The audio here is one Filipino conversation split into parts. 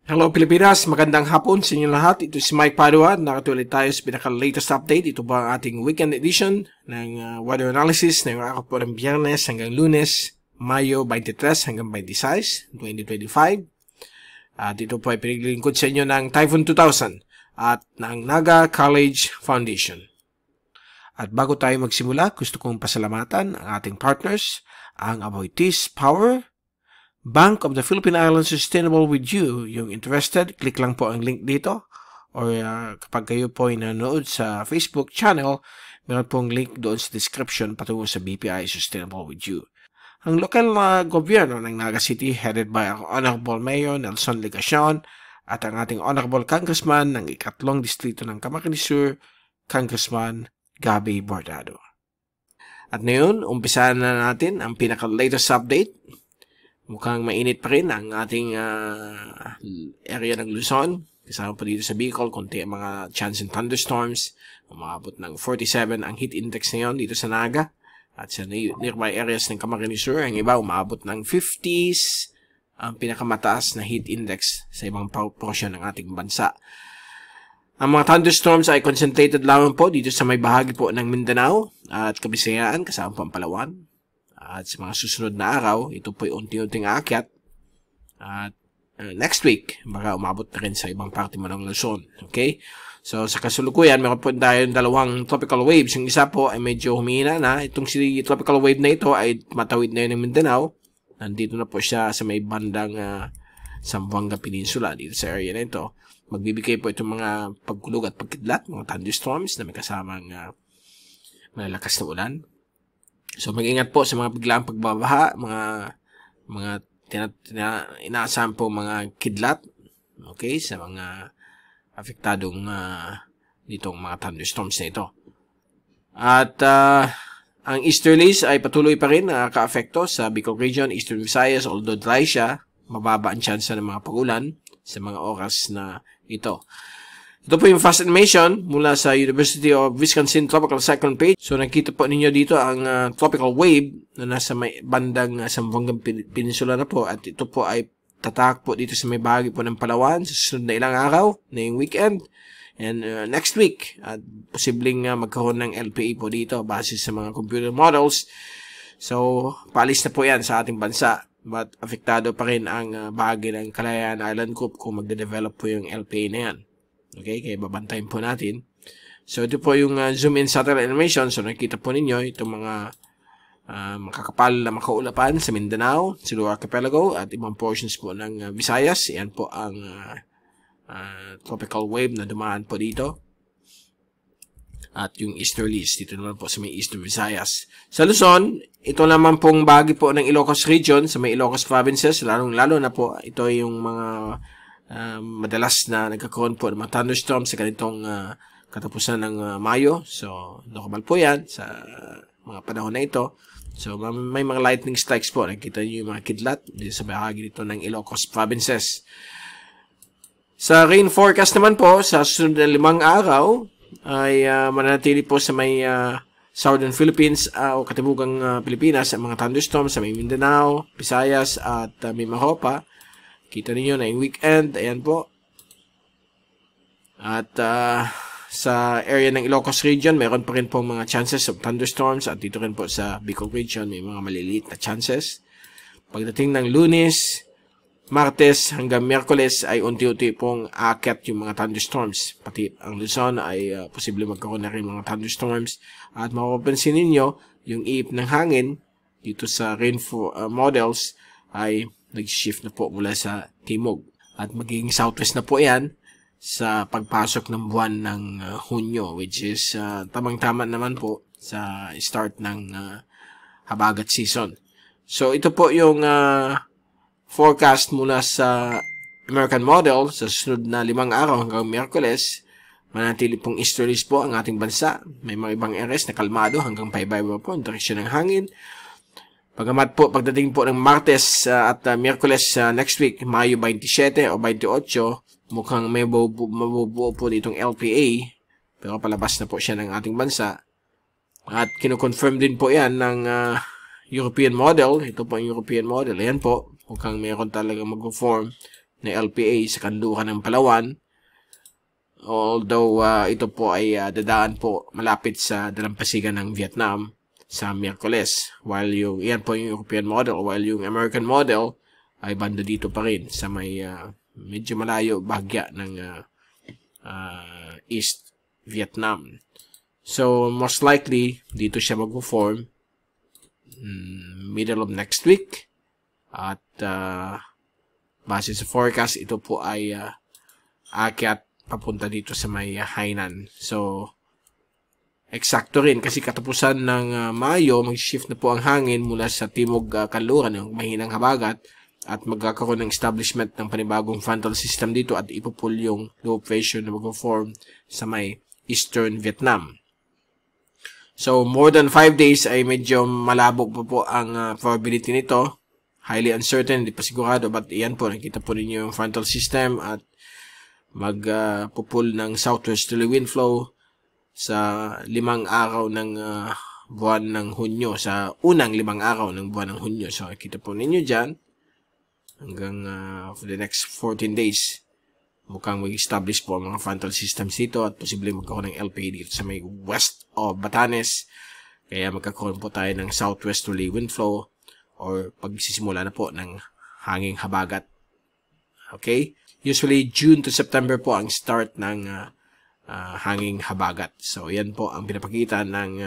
Hello Pilipinas, magandang hapon sa inyo lahat. Ito si Mike Padua. Nakatuloy tayo sa pinaka-latest update. Ito ba ang ating weekend edition ng weather analysis na yung araw po ng Biyernes hanggang Lunes, Mayo 23 hanggang 26, 2025. At ito po ay pinaglilingkod sa inyo ng Typhoon 2000 at ng Naga College Foundation. At bago tayo magsimula, gusto kong pasalamatan ang ating partners, ang Aboitiz Power, Bank of the Philippine Islands Sustainable with You. Yung interested, click lang po ang link dito. Or kapag kayo po ay nanonood sa Facebook channel, meron pong link doon sa description patungo sa BPI Sustainable with You. Ang lokal na gobyerno ng Naga City, headed by ang Honorable Mayor Nelson Legacion at ang ating Honorable Congressman ng ikatlong distrito ng Camarines Sur, Congressman Gabby Bordado. At ngayon, umpisahan na natin ang pinaka-latest update. Mukhang mainit pa rin ang ating area ng Luzon. Kasama pa dito sa Bicol, konti ang mga chance in thunderstorms. Umabot ng 47 ang heat index ngayon dito sa Naga. At sa nearby areas ng Camarines Sur, ang iba umabot ng 50s. Ang pinakamataas na heat index sa ibang portion ng ating bansa. Ang mga thunderstorms ay concentrated lamang po dito sa may bahagi po ng Mindanao at Kabisayaan, kasama po ang Palawan. At sa mga susunod na araw, ito po'y unti-unting aakyat. At next week, baka umabot na rin sa ibang parte mo ng Luzon. Okay? So, sa kasulukuyan, meron po tayong dalawang tropical waves. Yung isa po ay medyo humihina na. Itong tropical wave na ito ay matawid na yun ng Mindanao. Nandito na po siya sa may bandang Zamboanga Peninsula, dito sa area na ito. Magbibigay po itong mga pagkulog at pagkidlat, mga thunderstorms na may kasamang malalakas na ulan. So, mag-ingat po sa mga biglaang pagbabaha, mga inaasahan po mga kidlat, okay, sa mga apektadong ditong mga thunderstorms na ito. At ang easterlies ay patuloy pa rin ka-afekto sa Bicol Region, Eastern Visayas, although dry siya, mababa ang chance ng mga pag-ulan sa mga oras na ito. Ito po yung fast animation mula sa University of Wisconsin Tropical Cyclone page. So, nakita po ninyo dito ang tropical wave na nasa may bandang Zamboanga Peninsula na po. At ito po ay tatak po dito sa may bahagi po ng Palawan sa susunod na ilang araw na yung weekend. And next week, at posibleng magkaroon ng LPA po dito base sa mga computer models. So, paalis na po yan sa ating bansa. But apektado pa rin ang bahagi ng Kalayaan Island Group kung magde-develop po yung LPA na yan. Okay, kaya babantayin po natin. So, ito po yung zoom-in satellite animation. So, nakikita po ninyo itong mga makakapal na makaulapan sa Mindanao, Silu Archipelago, at ibang portions po ng Visayas. Yan po ang tropical wave na dumaan po dito. At yung easterlies, dito naman po sa may Eastern Visayas. Sa Luzon, ito naman pong bahagi po ng Ilocos Region, sa may Ilocos Provinces, lalong-lalo na po, ito yung mga madalas na nagkakaroon po ng mga thunderstorms sa ganitong katapusan ng Mayo. So, normal po yan sa mga panahon na ito. So, may mga lightning strikes po. Nakikita nyo yung mga kidlat sa bahagi dito ng Ilocos Provinces. Sa rain forecast naman po, sa susunod na 5 araw, ay mananatili po sa may Southern Philippines o katimugang Pilipinas ang mga thunderstorms sa may Mindanao, Visayas at Mimaropa. Kita niyo na yung weekend. Ayan po. At sa area ng Ilocos Region, mayroon pa rin po mga chances of thunderstorms. At dito rin po sa Bicol Region, may mga maliliit na chances. Pagdating ng Lunes, Martes hanggang Miyerkules ay unti-unti pong aakyat yung mga thunderstorms. Pati ang Luzon ay posible magkaroon na rin mga thunderstorms. At mapapansin ninyo, yung iip ng hangin dito sa rain models ay nag-shift na po mula sa timog. At magiging southwest na po yan sa pagpasok ng buwan ng Hunyo, which is tamang-tama naman po sa start ng habagat season. So, ito po yung forecast mula sa American model sa susunod na 5 araw hanggang Miyerkules. Manatili pong easterlies po ang ating bansa. May mga ibang areas na kalmado hanggang paibaba po ang direksyon ng hangin. Pagamat po, pagdating po ng Martes at Miyerkules next week, Mayo 27 o 28, mukhang may mabubuo po ditong LPA. Pero palabas na po siya ng ating bansa. At kinukonfirm din po yan ng European model. Ito po ang European model. Ayan po. Mukhang mayroon talaga mag-form na LPA sa kanluran ng Palawan. Although ito po ay dadaan po malapit sa dalampasigan ng Vietnam sa Miyerkules. While yan po yung European model, while yung American model ay banda dito pa rin sa may medyo malayo bahagya ng East Vietnam. So, most likely, dito siya mag-form middle of next week. At base sa forecast, ito po ay aakyat papunta dito sa may Hainan. So, eksakto rin kasi katapusan ng Mayo, mag-shift na po ang hangin mula sa timog kanluran, yung mahinang habagat, at magkakaroon ng establishment ng panibagong frontal system dito at ipupul yung low pressure na mag-form sa may Eastern Vietnam. So, more than 5 days ay medyo malabo po ang probability nito. Highly uncertain, hindi pa sigurado, but iyan po, nakita po ninyo yung frontal system at magpupul ng southwesterly wind flow sa 5 araw ng buwan ng Hunyo, sa unang 5 araw ng buwan ng Hunyo. So, nakita po ninyo dyan, hanggang for the next 14 days, mukhang mag-establish po ang mga frontal systems dito at posible magkaroon ng LPA dito sa may west of Batanes. Kaya magkakaroon po tayo ng southwesterly wind flow or pagsisimula na po ng hanging habagat. Okay? Usually, June to September po ang start ng hanging habagat. So, yan po ang pinapakita ng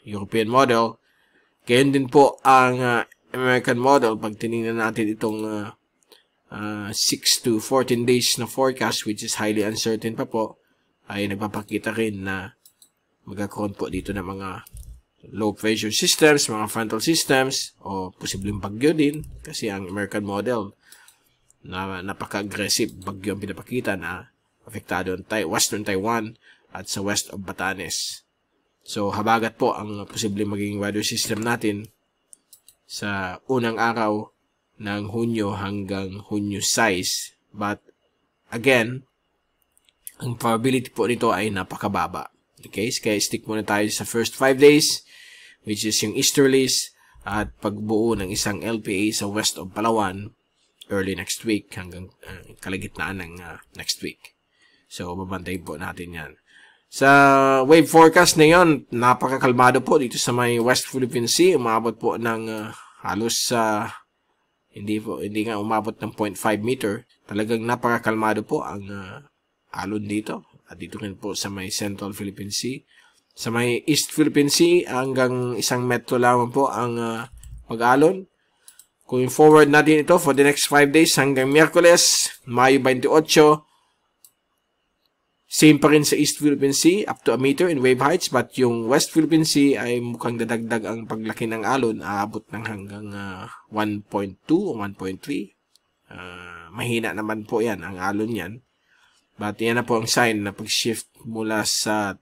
European model. Gayon din po ang American model. Pag tinignan natin itong 6 to 14 days na forecast, which is highly uncertain pa po, ay nagpapakita rin na magkakaroon po dito ng mga low pressure systems, mga frontal systems, o posibleng bagyo din. Kasi ang American model, na napaka-aggressive bagyo ang pinapakita na apektado ang Western Taiwan at sa west of Batanes. So, habagat po ang posibleng maging weather system natin sa unang araw ng Hunyo hanggang Hunyo 6. But, again, ang probability po nito ay napakababa. Okay? Kaya stick muna tayo sa first 5 days, which is yung easterlies at pagbuo ng isang LPA sa west of Palawan early next week hanggang kalagitnaan ng next week. So, babantayin po natin yan. Sa wave forecast na yun, napakakalmado po dito sa may West Philippine Sea. Umabot po ng halos hindi nga umabot ng 0.5 meter. Talagang napakakalmado po ang alon dito. At dito rin po sa may Central Philippine Sea. Sa may East Philippine Sea, hanggang 1 metro lamang po ang pag-alon. Kung forward natin ito for the next 5 days hanggang Miyerkules, Mayo 28, same pa rin sa East Philippine Sea, up to 1 meter in wave heights, but yung West Philippine Sea ay mukhang dadagdag ang paglaki ng alon, aabot ng hanggang 1.2 o 1.3. Mahina naman po yan, ang alon yan. But yan na po ang sign na pag-shift mula sa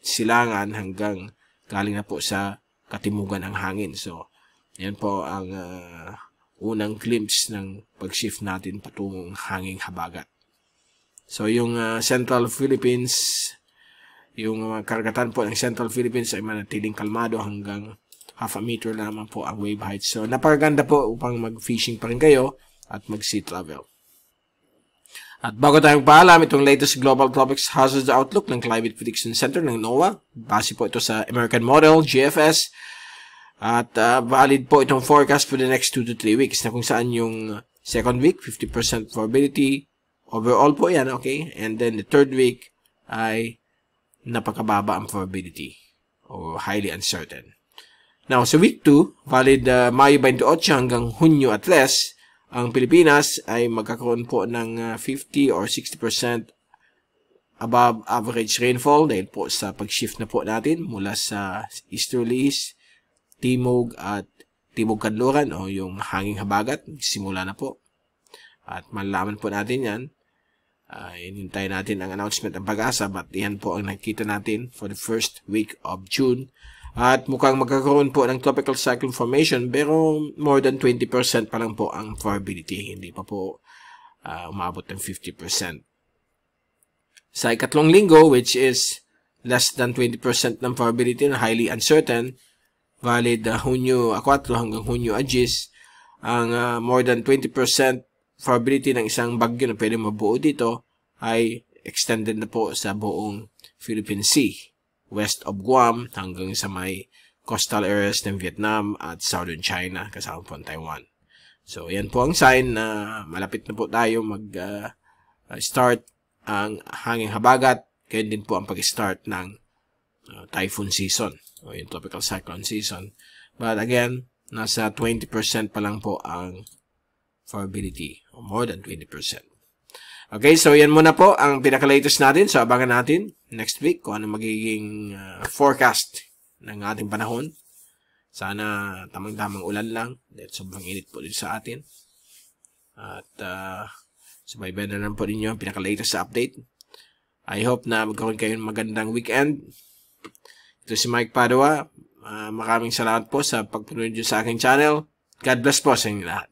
silangan hanggang galing na po sa katimugan ang hangin. So, yan po ang unang glimpse ng pag-shift natin patungong hanging habagat. So, yung Central Philippines, yung karagatan po ng Central Philippines ay manatiling kalmado hanggang 0.5 meter lamang po ang wave height. So, napakaganda po upang mag-fishing pa rin kayo at mag-sea travel. At bago tayong paalam, itong latest Global Tropics Hazards Outlook ng Climate Prediction Center ng NOAA. Base po ito sa American Model, GFS. At valid po itong forecast for the next 2 to 3 weeks na kung saan yung second week, 50% probability. Overall po yan, okay? And then the third week ay napakababa ang probability o highly uncertain. Now, sa week 2, valid Mayo 28 hanggang Hunyo at less, ang Pilipinas ay magkakaroon po ng 50 or 60% above average rainfall dahil po sa pag-shift na po natin mula sa easterlies, timog at timog kanluran o yung hanging habagat. Simula na po. At malalaman po natin yan. Hinintay natin ang announcement ng Pag-asa but yan po ang nakikita natin for the first week of June. At mukhang magkakaroon po ng tropical cyclone formation pero more than 20% pa lang po ang probability. Hindi pa po umabot ng 50%. Sa ikatlong linggo, which is less than 20% ng probability na highly uncertain, valid Hunyo 4 hanggang Hunyo 10, ang more than 20% probability ng isang bagyo na pwede mabuo dito ay extended na po sa buong Philippine Sea, west of Guam hanggang sa may coastal areas ng Vietnam at southern China, kasama po ang Taiwan. So, yan po ang sign na malapit na po tayo mag-start ang hanging habagat. Kaya din po ang pag-start ng typhoon season o yung tropical cyclone season. But again, nasa 20% pa lang po ang probability, or more than 20%. Okay, so yan muna po ang pinaka-latest natin. So, abangan natin next week kung ano magiging forecast ng ating panahon. Sana tamang-tamang ulan lang. Dahil sobrang init po din sa atin. At subaybayan na lang po ninyo ang pinaka-latest update. I hope na magkaroon kayo ng magandang weekend. Ito si Mike Padua. Maraming salamat po sa pagpunod nyo sa aking channel. God bless po sa inyo lahat.